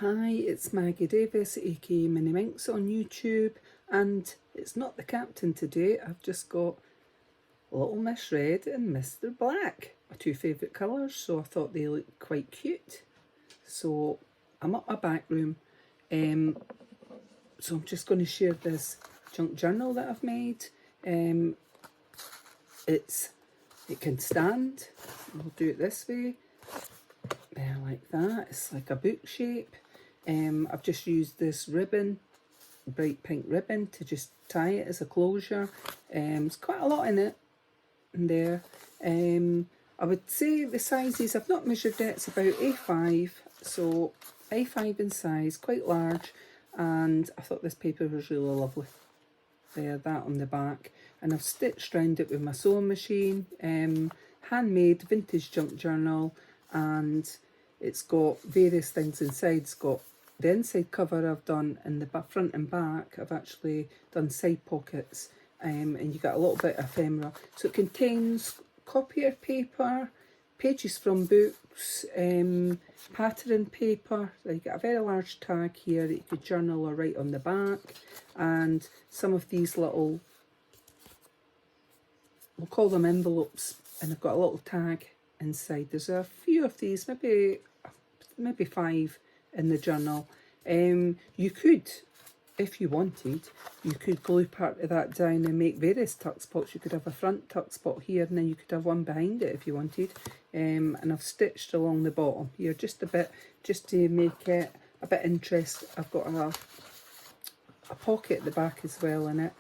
Hi, it's Maggie Davis, aka Mini Minx on YouTube, and it's not the captain today. I've just got Little Miss Red and Mr. Black, my two favourite colours, so I thought they looked quite cute. So I'm up my back room, so I'm just going to share this junk journal that I've made. It can stand. We'll do it this way. Like that. It's like a book shape. I've just used this ribbon, bright pink ribbon, to just tie it as a closure. There's quite a lot in it in there. I would say the sizes, I've not measured it, it's about A5, so A5 in size, quite large, and I thought this paper was really lovely. There, that on the back, and I've stitched around it with my sewing machine. Handmade vintage junk journal, and it's got various things inside. It's got the inside cover I've done, and the front and back I've actually done side pockets, and you get a little bit of ephemera. So it contains copier paper, pages from books, pattern paper. So you get a very large tag here that you could journal or write on the back, and some of these little, we'll call them envelopes, and I've got a little tag inside. There's a few of these, maybe 5 in the journal. You could, if you wanted, you could glue part of that down and make various tuck spots. You could have a front tuck spot here, and then you could have one behind it if you wanted. And I've stitched along the bottom here just a bit, just to make it a bit interesting. I've got a pocket at the back as well in it.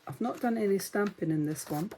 I've not done any stamping in this one.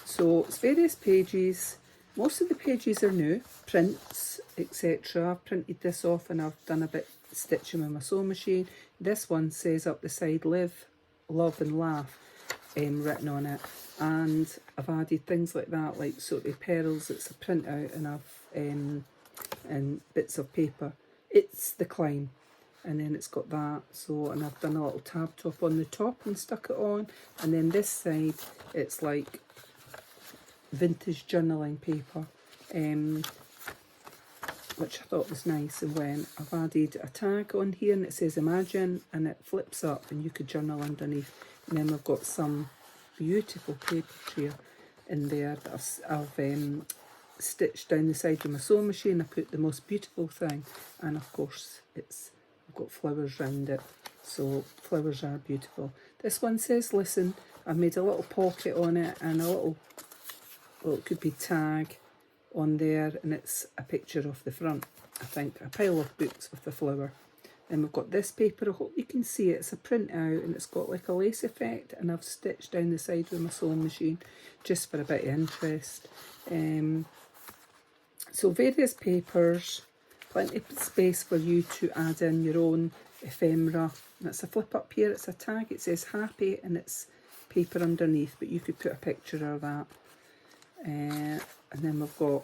So it's various pages. Most of the pages are new, prints, etc. I've printed this off and I've done a bit stitching with my sewing machine. This one says up the side, live, love and laugh, written on it. And I've added things like that, like sort of pearls. It's a printout, and I've and bits of paper. It's the climb. And then it's got that, so, and I've done a little tab top on the top and stuck it on. And then this side, it's like vintage journaling paper, which I thought was nice. And when I've added a tag on here, and it says imagine, and it flips up and you could journal underneath. And then we've got some beautiful paper here in there that I've stitched down the side of my sewing machine. I put the most beautiful thing, and of course I've got flowers round it, so flowers are beautiful. This one says listen. I've made a little pocket on it and a little, well, it could be tag on there, and it's a picture of the front, I think, a pile of books with the flower. Then we've got this paper. I hope you can see it. It's a printout, and it's got like a lace effect, and I've stitched down the side with my sewing machine just for a bit of interest. So various papers, plenty of space for you to add in your own ephemera. And it's a flip up here, it's a tag, it says happy, and it's paper underneath, but you could put a picture of that. And then we've got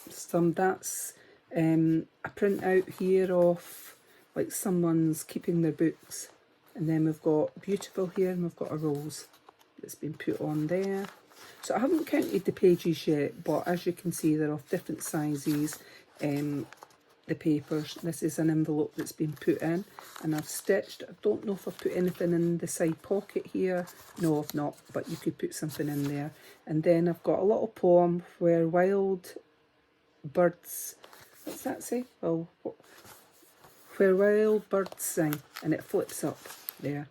some, that's a printout here of like someone's keeping their books. And then we've got beautiful here, and we've got a rose that's been put on there. So I haven't counted the pages yet, but as you can see, they're of different sizes. The papers. This is an envelope that's been put in, and I've stitched. I don't know if I've put anything in the side pocket here. No, I've not, but you could put something in there. And then I've got a little poem where wild birds, what's that say? Well, where wild birds sing, and it flips up there.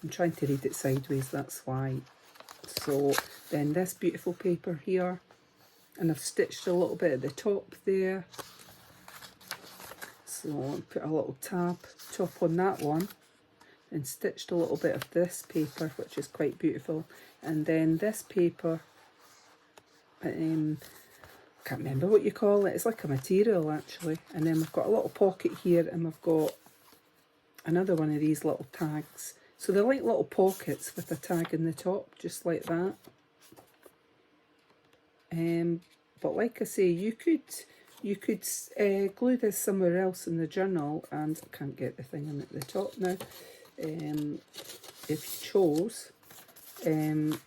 I'm trying to read it sideways, that's why. So then this beautiful paper here, and I've stitched a little bit at the top there. So I'll put a little tab top on that one, and stitched a little bit of this paper, which is quite beautiful. And then this paper, can't remember what you call it, it's like a material actually. And then we've got a little pocket here, and we've got another one of these little tags. So they're like little pockets with a tag in the top, just like that. But like I say, you could glue this somewhere else in the journal, and I can't get the thing in at the top now, if you chose. And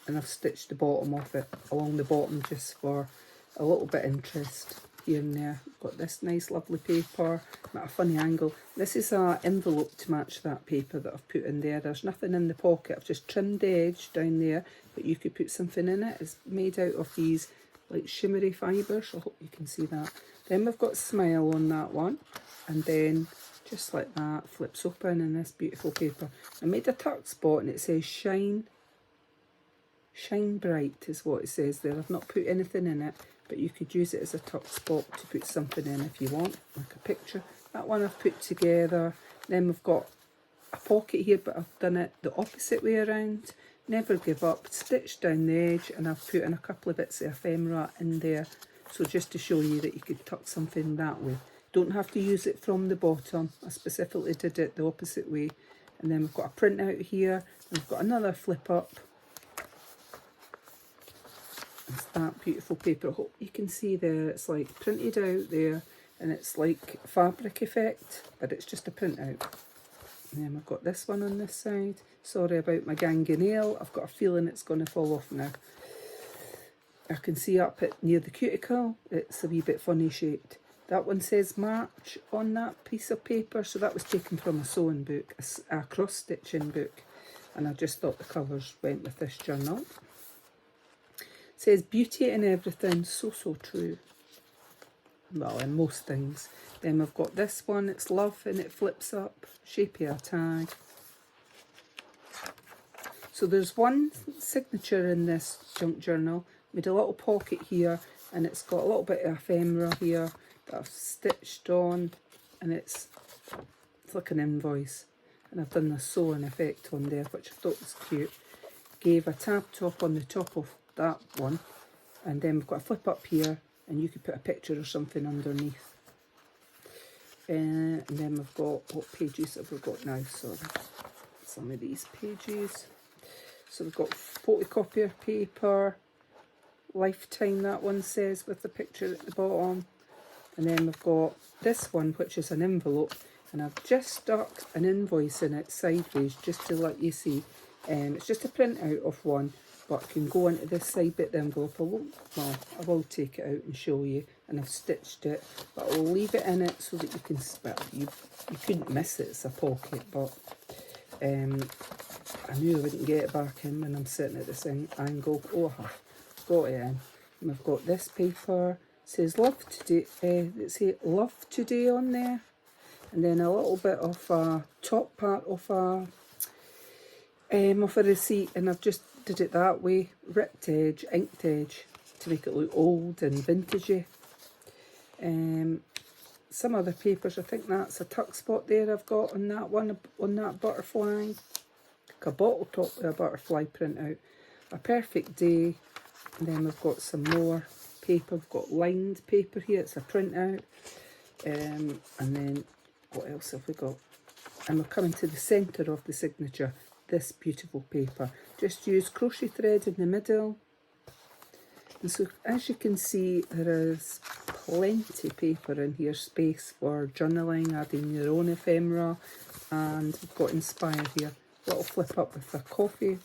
I've stitched the bottom of it along the bottom just for a little bit of interest. here and there. Got this nice lovely paper at a funny angle. This is an envelope to match that paper that I've put in there. There's nothing in the pocket. I've just trimmed the edge down there, but you could put something in it. It's made out of these like shimmery fibres. I hope you can see that. Then we've got Smile on that one, and then just like that flips open in this beautiful paper. I made a tuck spot and it says Shine Bright is what it says there. I've not put anything in it, but you could use it as a tuck spot to put something in if you want, like a picture. That one I've put together. Then we've got a pocket here, but I've done it the opposite way around. Never Give Up, stitched down the edge, and I've put in a couple of bits of ephemera in there. So just to show you that you could tuck something that way. Don't have to use it from the bottom. I specifically did it the opposite way. And then we've got a printout here, and we've got another flip up. It's that beautiful paper. I hope you can see there, it's like printed out there, and it's like fabric effect, but it's just a printout. And then we've got this one on this side. Sorry about my gangy nail. I've got a feeling it's going to fall off now. I can see up at near the cuticle, it's a wee bit funny shaped. That one says March on that piece of paper, so that was taken from a sewing book, a cross-stitching book, and I just thought the colours went with this journal. It says beauty in everything, so true. Well, in most things. Then we've got this one, it's love, and it flips up, shape of a tag. So there's one signature in this junk journal. Made a little pocket here, and it's got a little bit of ephemera here that I've stitched on, and it's like an invoice. And I've done the sewing effect on there, which I thought was cute. Gave a tab top on the top of that one, and then we've got a flip up here, and you could put a picture or something underneath. And then we've got, what pages have we got now? Sorry, some of these pages. So we've got photocopier paper, Lifetime, that one says, with the picture at the bottom. And then we've got this one, which is an envelope, and I've just stuck an invoice in it sideways just to let you see. It's just a printout of one, but can go into this side bit of the envelope. I will take it out and show you, and I've stitched it, but I'll leave it in it so that you can, well, you couldn't miss it, it's a pocket, but I knew I wouldn't get it back in when I'm sitting at this angle. Oh, I've got it in. And I've got this paper, it says Love Today, let's say Love Today on there, and then a little bit of a top part of a receipt, and I've just did it that way, ripped edge, inked edge, to make it look old and vintagey. Some other papers, I think that's a tuck spot there I've got on that one, on that butterfly, like a bottle top with a butterfly print out. A Perfect Day, and then we've got some more paper. We've got lined paper here, it's a printout. And then what else have we got? And we're coming to the centre of the signature, this beautiful paper. Just use crochet thread in the middle. And so as you can see, there is plenty of paper in here, space for journaling, adding your own ephemera, and we've got Inspire here. Little flip up with a coffee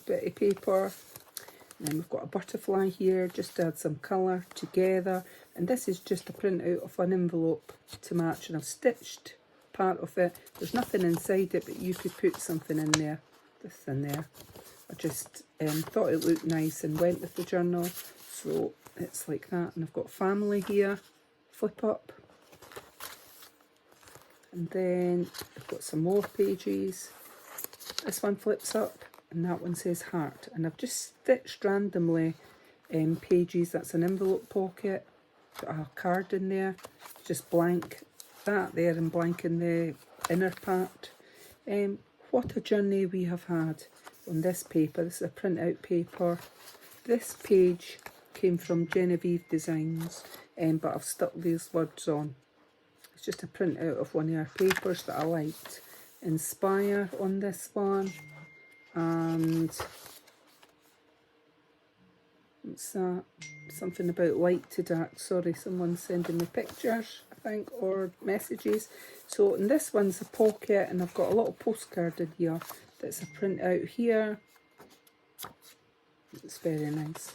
bit of paper. And then we've got a butterfly here, just to add some colour together. And this is just a printout of an envelope to match, and I've stitched part of it. There's nothing inside it, but you could put something in there, this in there. I just thought it looked nice and went with the journal, so it's like that. And I've got family here, flip up, and then I've got some more pages. This one flips up, and that one says heart. And I've just stitched randomly pages. That's an envelope pocket, got a card in there, just blank that there and blank in the inner part. What a journey we have had on this paper. This is a printout paper. This page came from Genevieve Designs, but I've stuck these words on. It's just a printout of one of our papers that I liked. Inspire on this one, and what's that? Something about light to dark. Sorry, someone's sending me pictures, I think, or messages. So, and this one's a pocket, and I've got a little postcard in here that's a printout here. It's very nice.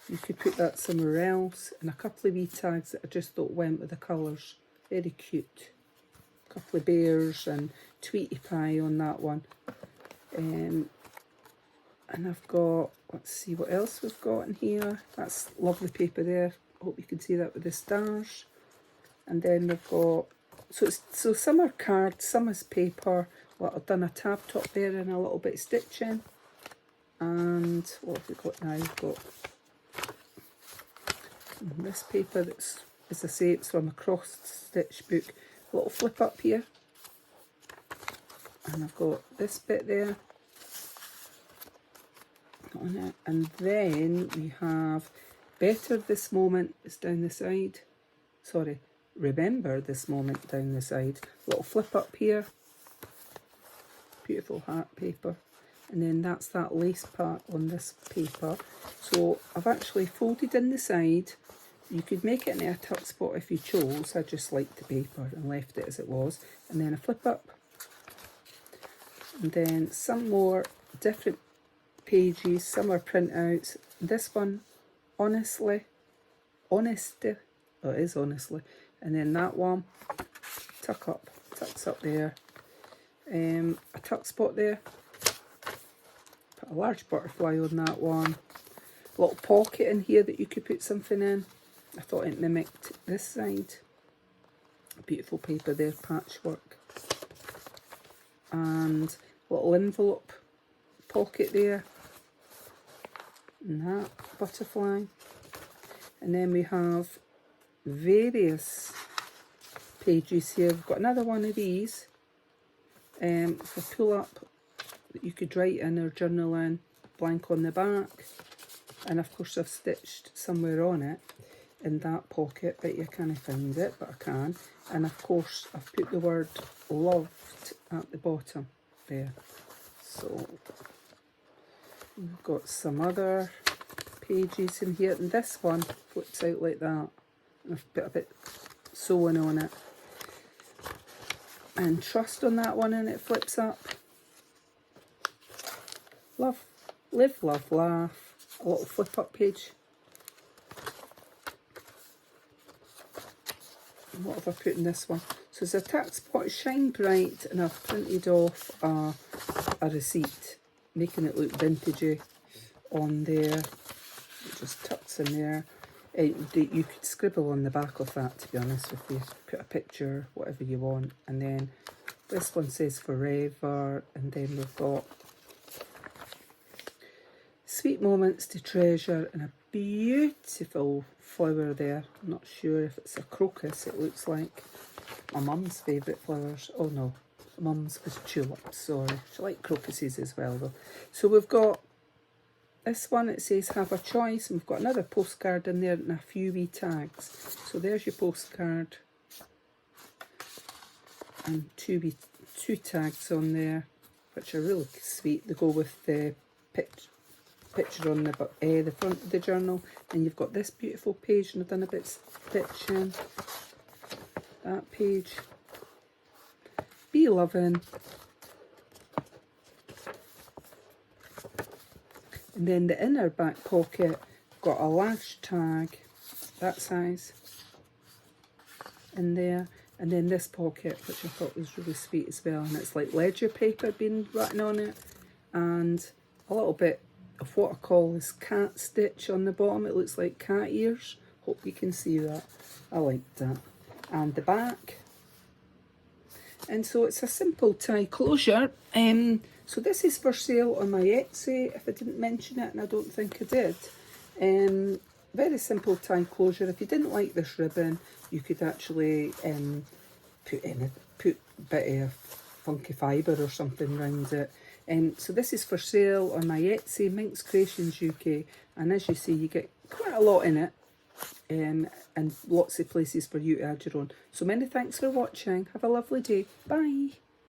You could put that somewhere else, and a couple of wee tags that I just thought went with the colours. Very cute. A couple of bears and Tweety Pie on that one. And I've got, let's see what else we've got in here. That's lovely paper there. Hope you can see that with the stars. And then we've got, so some are cards, some is paper. Well, I've done a tab top there and a little bit of stitching. And what have we got now? We've got this paper that's, as I say, it's from a cross stitch book. A little flip up here. And I've got this bit there on it. And then we have Better This Moment is down the side. Sorry, Remember This Moment down the side. Little flip up here. Beautiful heart paper. And then that's that lace part on this paper. So I've actually folded in the side. You could make it in a tuck spot if you chose. I just liked the paper and left it as it was. And then a flip up. And then some more different pages. Some are printouts. This one, Honesty. Oh, it is Honestly. And then that one, tucks up there. A tuck spot there. Put a large butterfly on that one. A little pocket in here that you could put something in. I thought it mimicked this side. Beautiful paper there, patchwork. And a little envelope pocket there. And that butterfly. And then we have various pages here. We've got another one of these. If I pull up, that you could write in or journal in, blank on the back. And of course I've stitched somewhere on it in that pocket, but you can't find it, but I can. And of course I've put the word loved at the bottom there. So we've got some other pages in here, and this one flips out like that. And I've put a bit sewing on it. And trust on that one, and it flips up. Love, live, love, laugh. A little flip up page. And what have I put in this one? So it's a tack spot, Shine Bright, and I've printed off a receipt, making it look vintagey on there. It just tucks in there. You could scribble on the back of that, to be honest with you. Put a picture, whatever you want. And then this one says Forever. And then we've got Sweet Moments to Treasure, and a beautiful flower there. I'm not sure if it's a crocus, it looks like. My mum's favourite flowers. Oh no, mum's was tulips, sorry. She liked crocuses as well though. So we've got this one, it says Have a Choice, and we've got another postcard in there and a few wee tags. So there's your postcard. And two tags on there, which are really sweet. They go with the picture on the front of the journal. And you've got this beautiful page, and I've done a bit stitching. That page. Be loving. And then the inner back pocket got a lash tag, that size, in there. And then this pocket, which I thought was really sweet as well. And it's like ledger paper being written on it. And a little bit of what I call this cat stitch on the bottom. It looks like cat ears. Hope you can see that. I like that. And the back. And so it's a simple tie closure. So this is for sale on my Etsy, if I didn't mention it, and I don't think I did. Very simple tie closure. If you didn't like this ribbon, you could actually put a bit of funky fibre or something around it. So this is for sale on my Etsy, MinxCreationsUK, and as you see, you get quite a lot in it, and lots of places for you to add your own. So many thanks for watching. Have a lovely day. Bye.